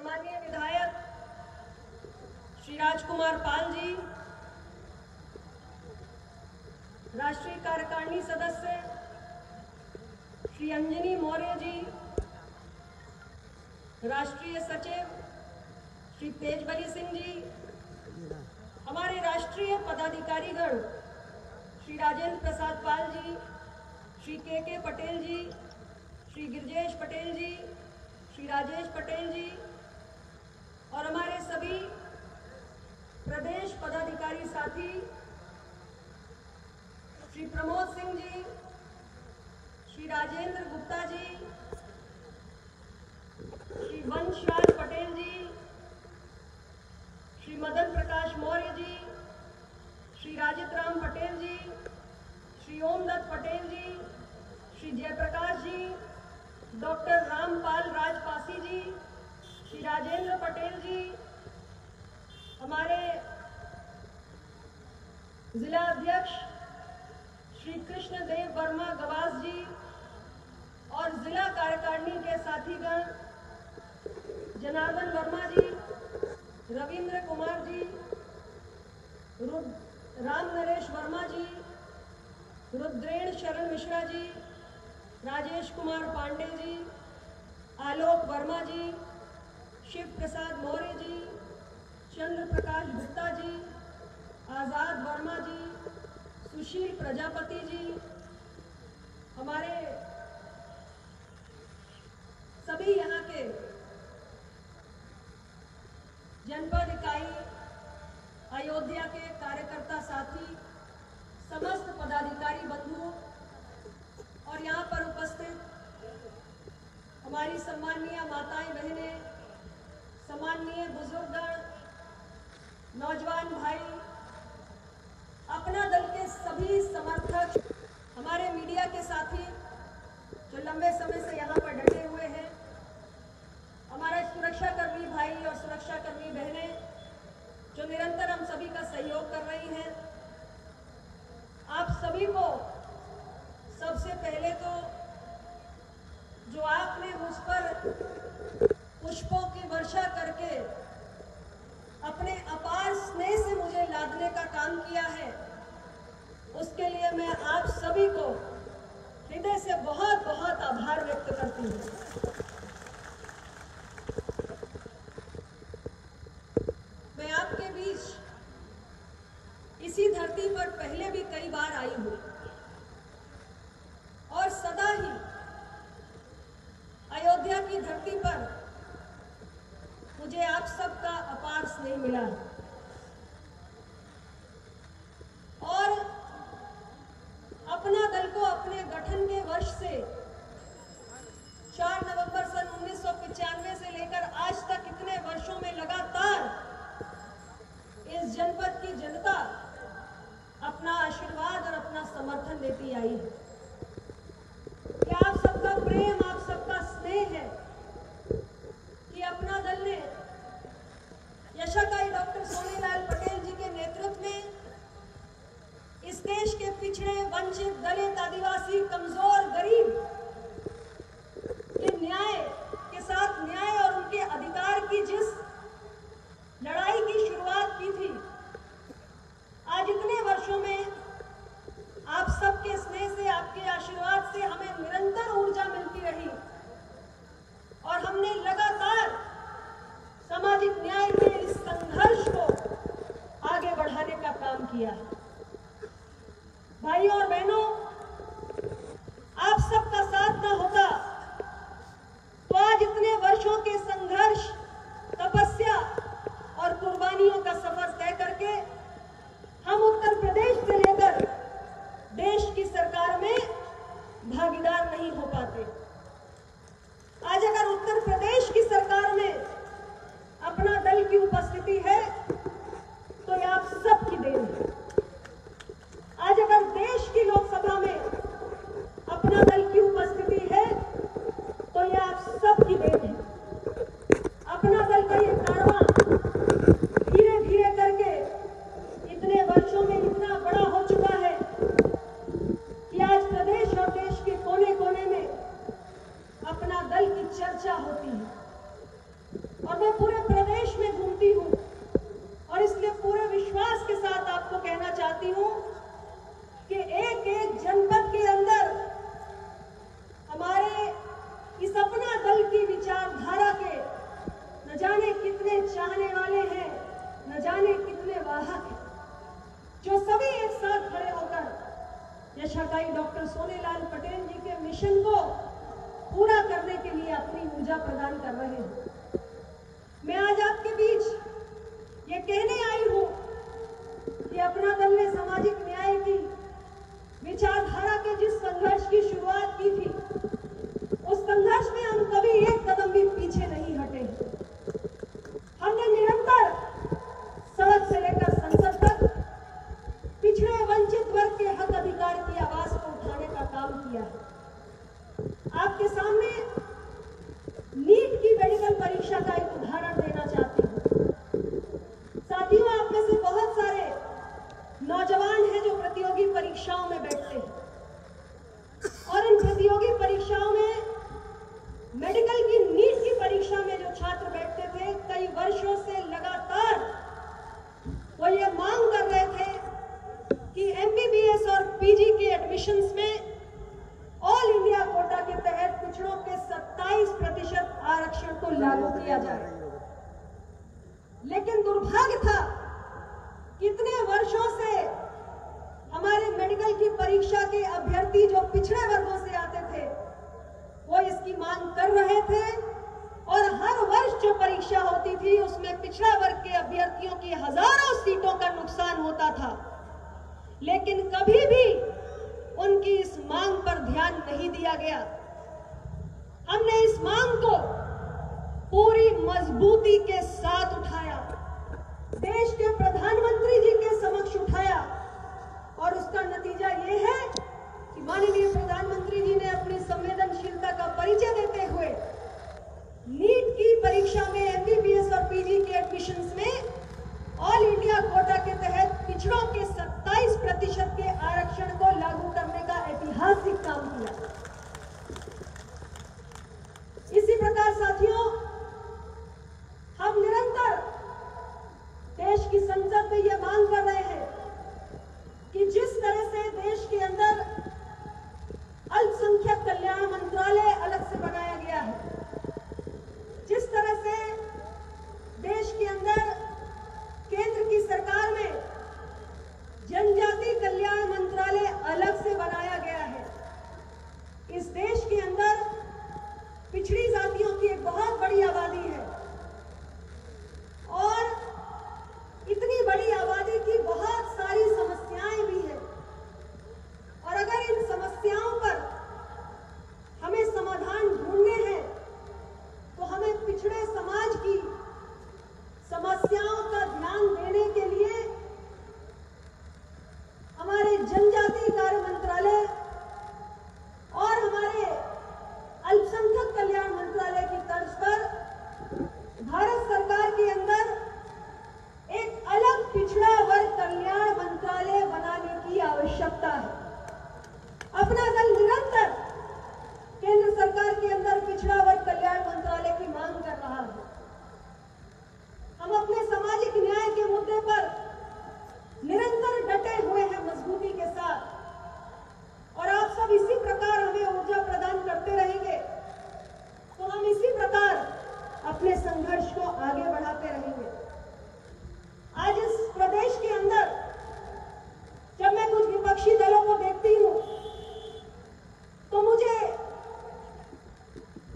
सम्मानीय विधायक श्री राजकुमार पाल जी, राष्ट्रीय कार्यकारिणी सदस्य श्री अंजनी मौर्य जी, राष्ट्रीय सचिव श्री तेजबली सिंह जी, हमारे राष्ट्रीय पदाधिकारीगण श्री राजेंद्र प्रसाद पाल जी, श्री के पटेल जी, श्री गिरजेश पटेल जी, श्री राजेश पटेल जी और हमारे सभी प्रदेश पदाधिकारी साथी श्री प्रमोद सिंह जी, श्री राजेंद्र गुप्ता जी, श्री वंशराज पटेल जी, श्री मदन प्रकाश मौर्य जी, श्री राजित राम पटेल जी, श्री ओमदत्त पटेल जी, श्री जयप्रकाश जी, डॉक्टर रामपाल राजपासी जी, श्री राजेंद्र पटेल जी, हमारे जिला अध्यक्ष श्री कृष्णदेव वर्मा गवास जी और जिला कार्यकारिणी के साथीगण जनार्दन वर्मा जी, रविंद्र कुमार जी, राम नरेश वर्मा जी, रुद्रेण शरण मिश्रा जी, राजेश कुमार पांडे जी, आलोक वर्मा जी, शिव प्रसाद मौर्य जी, चंद्र प्रकाश गुप्ता जी, आजाद वर्मा जी, सुशील प्रजापति जी, हमारे सभी यहाँ के जनपद इकाई अयोध्या के कार्यकर्ता साथी, समस्त पदाधिकारी बंधु और यहाँ पर उपस्थित हमारी सम्माननीय माताएं बहनें, सम्माननीय बुजुर्गगण, नौजवान भाई, अपना दल के सभी समर्थक, हमारे मीडिया के साथी जो लंबे समय से यहाँ पर डटे हुए हैं, हमारा सुरक्षाकर्मी भाई और सुरक्षाकर्मी बहनें जो निरंतर हम सभी का सहयोग कर रही हैं, आप सभी को सबसे पहले तो जो आपने मुझ पर पुष्पों की वर्षा करके अपने अपार स्नेह से मुझे लादने का काम किया है, उसके लिए मैं आप सभी को हृदय से बहुत बहुत आभार व्यक्त करती हूँ। मैं आपके बीच इसी धरती पर पहले भी कई बार आई हूँ और सदा ही अयोध्या की धरती पर मुझे आप सबका अपार स्नेह मिला है और अपना दल को अपने गठन के वर्ष से 4 नवंबर सन 1995 से लेकर आज तक इतने वर्षों में लगातार इस जनपद की जनता अपना आशीर्वाद और अपना समर्थन देती आई है। कि आप सबका प्रेम, आप सबका स्नेह है कि अपना दल ने यशस्वी डॉक्टर सोनीलाल पटेल जी के नेतृत्व में इस देश के पिछड़े, वंचित, दलित, आदिवासी, कमजोर, गरीब के न्याय के साथ न्याय और उनके अधिकार की जिस लड़ाई की शुरुआत की थी, आज इतने वर्षों में आप सबके स्नेह से, आपके आशीर्वाद से हमें निरंतर ऊर्जा मिलती रही और हमने लगातार सामाजिक न्याय के इस संघर्ष को आगे बढ़ाने का काम किया है। भाइयों और बहनों, आप सबका साथ न होता तो आज इतने वर्षों के संघर्ष, तपस्या और कुर्बानियों का सफर तय करके हम उत्तर प्रदेश से लेकर देश की सरकार में भागीदार नहीं हो पाते। आज अगर उत्तर प्रदेश की सरकार में अपना दल की उपस्थिति है तो यह आप सबकी देन है। आज अगर देश की लोकसभा में अपना दल की उपस्थिति है तो यह आप सबकी देन है। अपना दल का ये कारवां धीरे धीरे करके इतने वर्षों में इतना बड़ा हो चुका है कि आज प्रदेश और देश के कोने कोने में अपना दल की चर्चा होती है। और मैं लागू किया जाए। लेकिन दुर्भाग्य था, कितने वर्षों से हमारे मेडिकल की परीक्षा के अभ्यर्थी जो पिछड़े वर्गों से आते थे वो इसकी मांग कर रहे थे, और हर वर्ष जो परीक्षा होती थी उसमें पिछड़ा वर्ग के अभ्यर्थियों की हजारों सीटों का नुकसान होता था, लेकिन कभी भी उनकी इस मांग पर ध्यान नहीं दिया गया। हमने इस मांग को पूरी मजबूती के साथ उठाया, देश के प्रधानमंत्री जी के समक्ष उठाया, और उसका नतीजा ये है कि माननीय प्रधानमंत्री जी ने अपनी संवेदनशीलता का परिचय देते हुए नीट की परीक्षा में एमबीबीएस और पीजी के एडमिशंस में ऑल इंडिया कोटा के तहत पिछड़ों के 27% के आरक्षण को लागू करने का ऐतिहासिक काम किया। इसी प्रकार साथियों, हम निरंतर देश की संसद में यह मांग कर रहे हैं कि जिस तरह से देश के अंदर अल्पसंख्यक कल्याण मंत्रालय अलग से बनाया गया है, जिस तरह से देश के अंदर केंद्र की सरकार में जनजाति कल्याण मंत्रालय अलग से बनाया गया है, इस देश के अंदर पिछड़ी जातियों की एक बहुत बड़ी आबादी है, और इतनी बड़ी आबादी की बहुत सारी समस्याएं भी है, और अगर इन समस्याओं पर हमें समाधान ढूंढने हैं तो हमें पिछड़े समाज की समस्याओं का ध्यान देने के लिए हमारे जनजाति कार्य मंत्रालय और हमारे अल्पसंख्यक कल्याण मंत्रालय की तर्ज पर भारत सरकार के अंदर एक अलग पिछड़ा वर्ग कल्याण मंत्रालय बनाने की आवश्यकता है। अपना दल निरंतर केंद्र सरकार के अंदर पिछड़ा वर्ग कल्याण मंत्रालय की मांग कर रहा है। हम अपने सामाजिक न्याय के मुद्दे पर निरंतर डटे हुए हैं मजबूती के साथ, और आप सब इसी प्रकार हमें ऊर्जा प्रदान करते रहेंगे तो हम इसी प्रकार अपने संघर्ष को आगे बढ़ाते रहेंगे। आज इस प्रदेश के अंदर जब मैं कुछ विपक्षी दलों को देखती हूं तो मुझे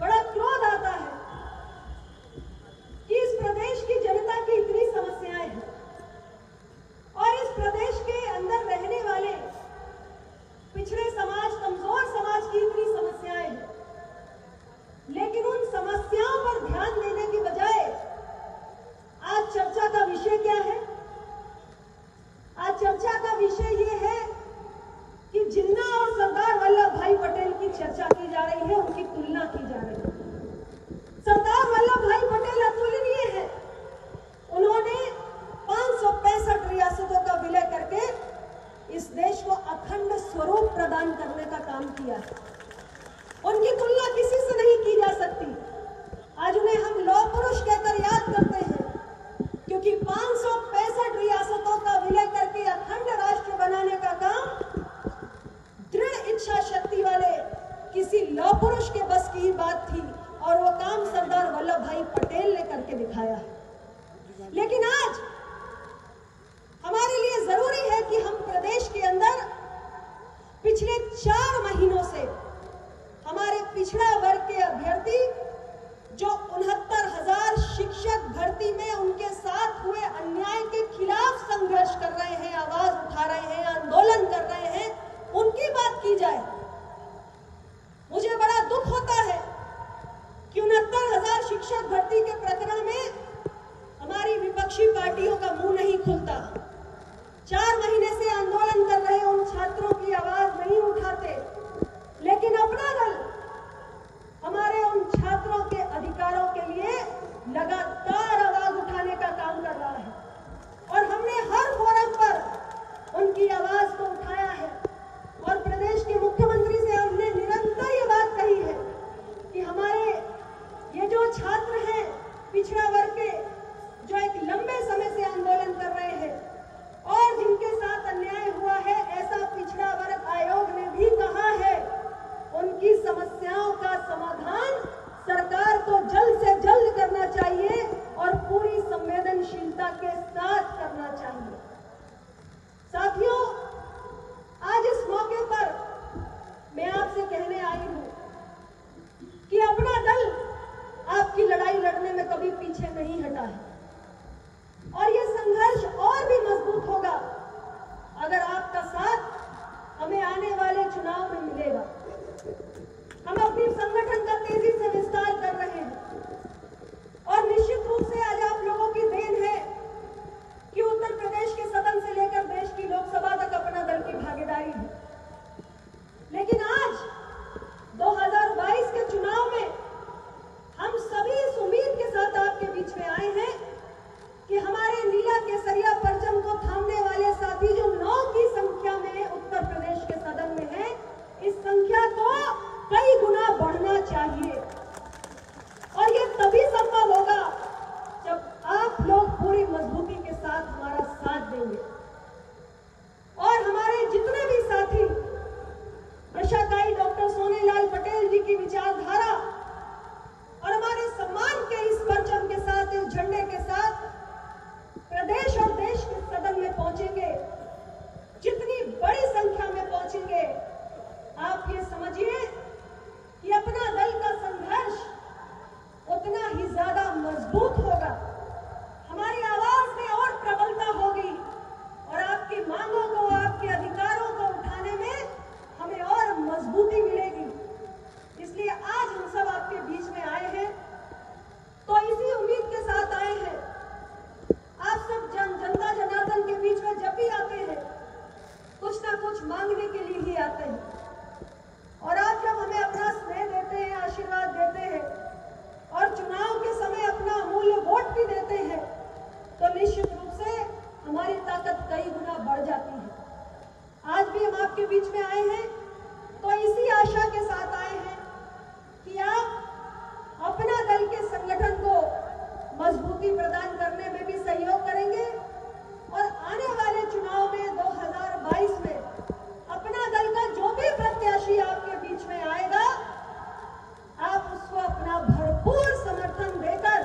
बड़ा क्रोध आता है कि इस प्रदेश की जनता की इतनी समस्याएं हैं, और इस प्रदेश के अंदर रहने वाले पिछड़े समाज, कमजोर समाज की इतनी समस्याएं हैं, लेकिन उन समस्याओं पर ध्यान देने की बजाय आज चर्चा का विषय क्या है? आज चर्चा का विषय ये है कि जिन्ना और सरदार वल्लभ भाई पटेल की चर्चा की जा रही है, उनकी तुलना की जा रही है। सरदार वल्लभ भाई पटेल अतुलनीय है, उन्होंने 565 रियासतों का विलय करके इस देश को अखंड स्वरूप प्रदान करने का काम किया है। उनकी तुलना किसी से नहीं की जा सकती। आज उन्हें हम लौह पुरुष कहकर याद करते हैं, क्योंकि 565 रियासतों का विलय करके अखंड राष्ट्र बनाने का काम दृढ़ इच्छा शक्ति वाले किसी लौह पुरुष के बस की ही बात थी, और वो काम सरदार वल्लभ भाई पटेल ने करके दिखाया है। लेकिन आज हमारे लिए जरूरी है कि हम प्रदेश के अंदर पिछले 4 महीनों से हमारे पिछड़ा वर्ग के अभ्यर्थी जो 69,000 शिक्षक भर्ती में उनके साथ हुए अन्याय के खिलाफ संघर्ष कर रहे हैं, आवाज उठा रहे हैं, आंदोलन कर रहे हैं, उनकी बात की जाए। मुझे बड़ा दुख होता है कि 69,000 शिक्षक भर्ती के प्रकरण में हमारी विपक्षी पार्टियों का मुंह नहीं खुलता। 4 महीने से आंदोलन कर रहे उन छात्रों की आवाज नहीं उठाते, लेकिन अपना दल हमारे उन छात्रों के अधिकारों के लिए लगातार आवाज उठाने का काम कर रहा है, और हमने हर फोरम पर उनकी आवाज को उठाया है। और प्रदेश के मुख्यमंत्री से हमने निरंतर ये बात कही है कि हमारे ये जो छात्र हैं पिछड़ा वर्ग के, जो एक लंबे समय से आंदोलन कर रहे हैं और जिनके साथ अन्याय हुआ है, ऐसा पिछड़ा वर्ग आयोग ने भी कहा है, उनकी समस्याओं का समाधान सरकार को जल्द से जल्द करना चाहिए और पूरी संवेदनशीलता के साथ करना चाहिए। साथियों, आज इस मौके पर मैं आपसे कहने आई हूं कि अपना दल आपकी लड़ाई लड़ने में कभी पीछे नहीं हटा है और ये संघर्ष और भी मजबूत होगा अगर आपका साथ हमें आने वाले चुनाव में मिलेगा। हम अपनी संगठन का तेजी से विस्तार कर रहे हैं और निश्चित रूप से आज आप लोगों की देन है कि उत्तर प्रदेश के सदन से लेकर देश की लोकसभा तक अपना दल की भागीदारी है। लेकिन आज 2022 के चुनाव में हम सभी इस उम्मीद के साथ आपके बीच में आए हैं कि हमारे नीला केसरिया परचम को थामने वाले साथी जो 9 की संख्या में उत्तर प्रदेश के सदन में है, इस संख्या को कई गुना बढ़ना चाहिए और ये तभी संभव होगा जब आप लोग पूरी मजबूती के साथ हमारा साथ देंगे और हमारे जितने भी साथी प्रशाकाई डॉक्टर सोनेलाल पटेल जी की विचारधारा और हमारे सम्मान के इस परचम के साथ, इस झंडे के साथ प्रदेश और देश के सदन में पहुंचेंगे, जितनी बड़ी संख्या में पहुंचेंगे, आप ये समझिए कि अपना दल का संघर्ष उतना ही ज्यादा मजबूत होगा, हमारी आवाज में और प्रबलता होगी और आपकी मांगों को, आपके अधिकारों को उठाने में हमें और मजबूती मिलेगी। इसलिए आज हम सब आपके बीच में आए हैं तो इसी उम्मीद के साथ आए हैं। आप सब जनता जनार्दन के बीच में जब भी आते हैं कुछ ना कुछ मांगने के लिए ही आते हैं और आप जब हमें अपना स्नेह देते हैं, आशीर्वाद देते हैं और चुनाव के समय अपना अमूल्य वोट भी देते हैं तो निश्चित रूप से हमारी ताकत कई गुना बढ़ जाती है। आज भी हम आपके बीच में आए हैं तो इसी आशा के साथ आए हैं कि आप अपना दल के संगठन को मजबूती प्रदान करने में भी सहयोग करेंगे और आने वाले चुनाव में 2022 में अपना दल का जो भी प्रत्याशी आपके बीच में आएगा, आप उसको अपना भरपूर समर्थन देकर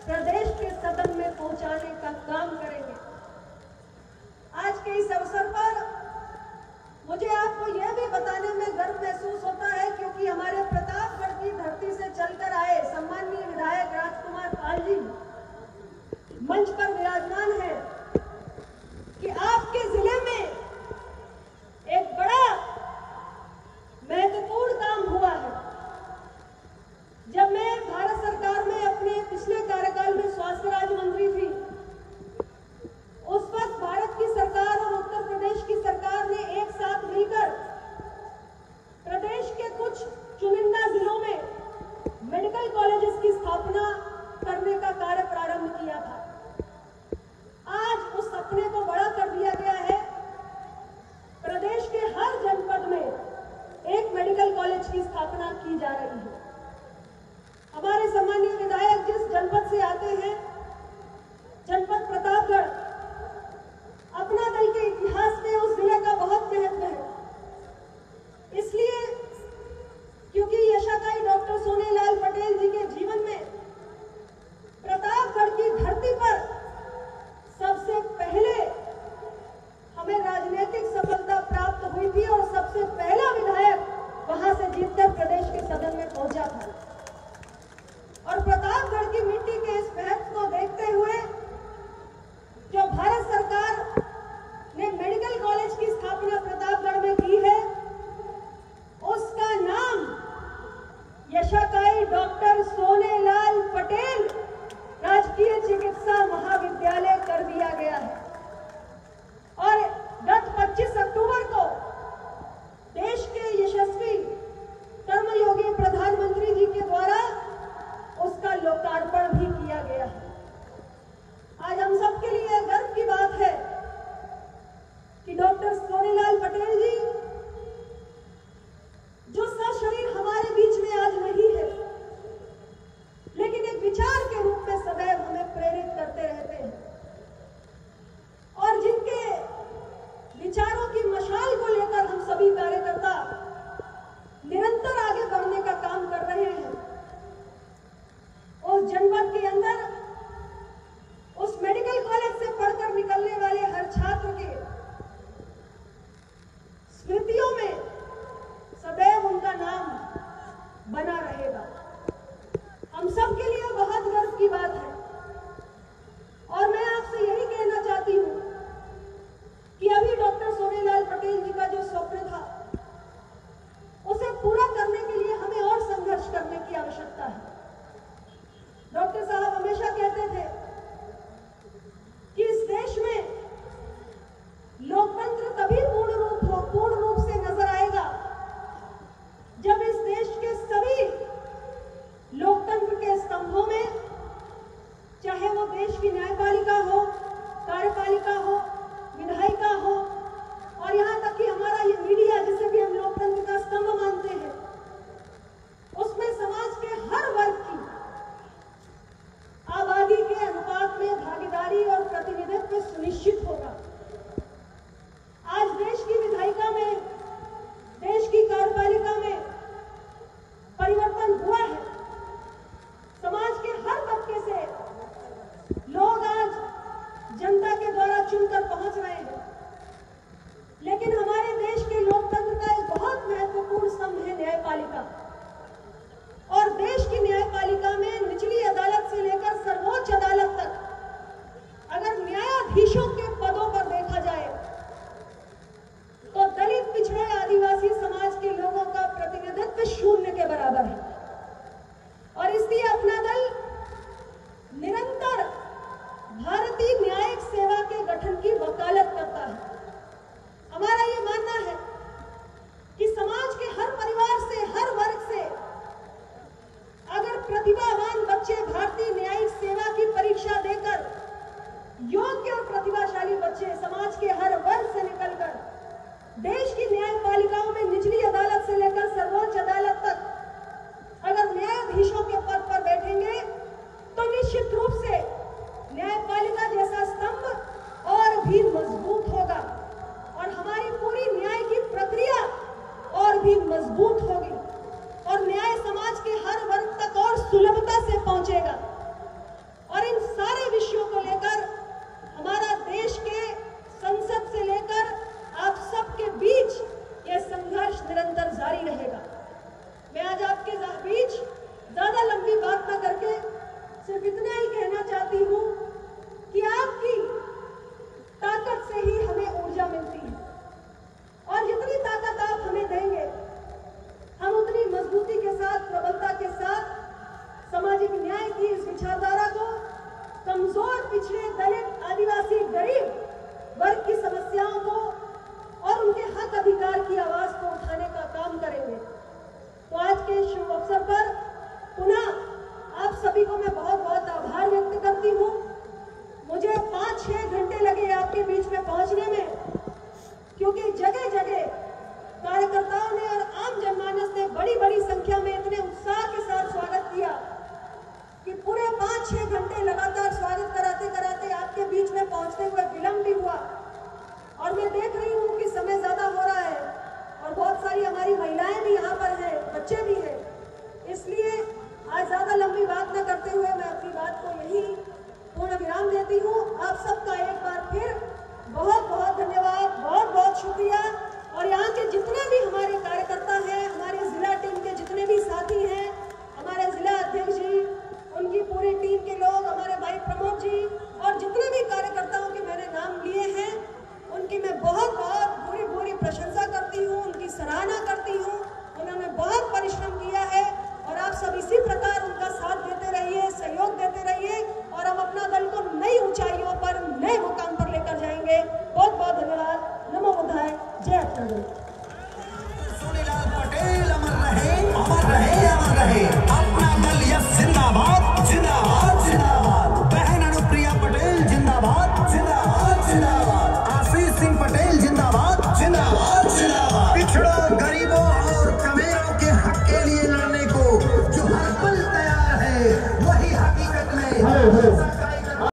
प्रदेश के सदन में पहुंचाने का काम करेंगे। आज के इस अवसर पर मुझे आपको यह भी बताने में गर्व महसूस होता है क्योंकि हमारे प्रतापगढ़ की धरती से चलकर आए सम्माननीय विधायक राजकुमार पाल जी मंच पर विराजमान है कि आपके जिले में एक बड़ा महत्वपूर्ण काम हुआ है। जब मैं भारत सरकार में अपने पिछले कार्यकाल में स्वास्थ्य राज्य मंत्री थी, उस वक्त भारत की सरकार और उत्तर प्रदेश की सरकार ने एक साथ मिलकर प्रदेश के कुछ चुनिंदा जिलों में मेडिकल कॉलेजेस की स्थापना करने का कार्य प्रारंभ किया था। आज उस सपने को बड़ा कर दिया गया है। प्रदेश के हर जनपद में एक मेडिकल कॉलेज की स्थापना की जा रही है। हमारे सम्मानीय विधायक जिस जनपद से आते हैं, जनपद प्रतापगढ़, अपना दल के इतिहास में उस जिले का बहुत महत्व है। इसलिए क्योंकि यशाकाई डॉक्टर सोनेलाल पटेल जी के जीवन में प्रतापगढ़ की धरती पर सबसे पहले हमें राजनीतिक सफलता प्राप्त हुई थी और सबसे पहला विधायक वहां से जीतकर प्रदेश के सदन में पहुंचा था और प्रतापगढ़ की मिट्टी के इस वो देश की न्यायपालिका हो, कार्यपालिका हो, विधायिका हो, और यहाँ तक कि हमारा ये मीडिया, जिसे भी हम लोकतंत्र का स्तंभ मानते हैं, उसमें समाज के हर वर्ग की आबादी के अनुपात में भागीदारी और प्रतिनिधित्व सुनिश्चित होगा। आज देश की विधायिका में, देश की कार्यपालिका में परिवर्तन हुआ है। समाज के हर तबके से लोग आज जनता के द्वारा चुनकर पहुंच रहे हैं, लेकिन हमारे देश के लोकतंत्र का एक बहुत महत्वपूर्ण स्तंभ है न्यायपालिका। और देश की न्यायपालिका में निचली अदालत से लेकर सर्वोच्च अदालत तक अगर न्यायाधीशों के पदों पर देखा जाए तो दलित, पिछड़े, आदिवासी समाज के लोगों का प्रतिनिधित्व शून्य के बराबर है। और इसलिए अपना दल निरंतर भारतीय न्यायिक सेवा के गठन की वकालत करता है। हमारा ये मानना है कि समाज के हर परिवार से, हर वर्ग से अगर प्रतिभावान बच्चे भारतीय न्यायिक सेवा की परीक्षा देकर योग्य और प्रतिभाशाली बच्चे समाज के हर वर्ग से निकलकर देश की न्यायपालिकाओं में निचली अदालत से लेकर सर्वोच्च अदालत तक अगर न्यायाधीशों के पद पर बैठेंगे तो निश्चित रूप से न्यायपालिका जैसा स्तंभ और भी मजबूत होगा और हमारी पूरी न्याय की प्रक्रिया और भी मजबूत होगी और न्याय समाज के हर वर्ग तक और सुलभता से पहुंचेगा।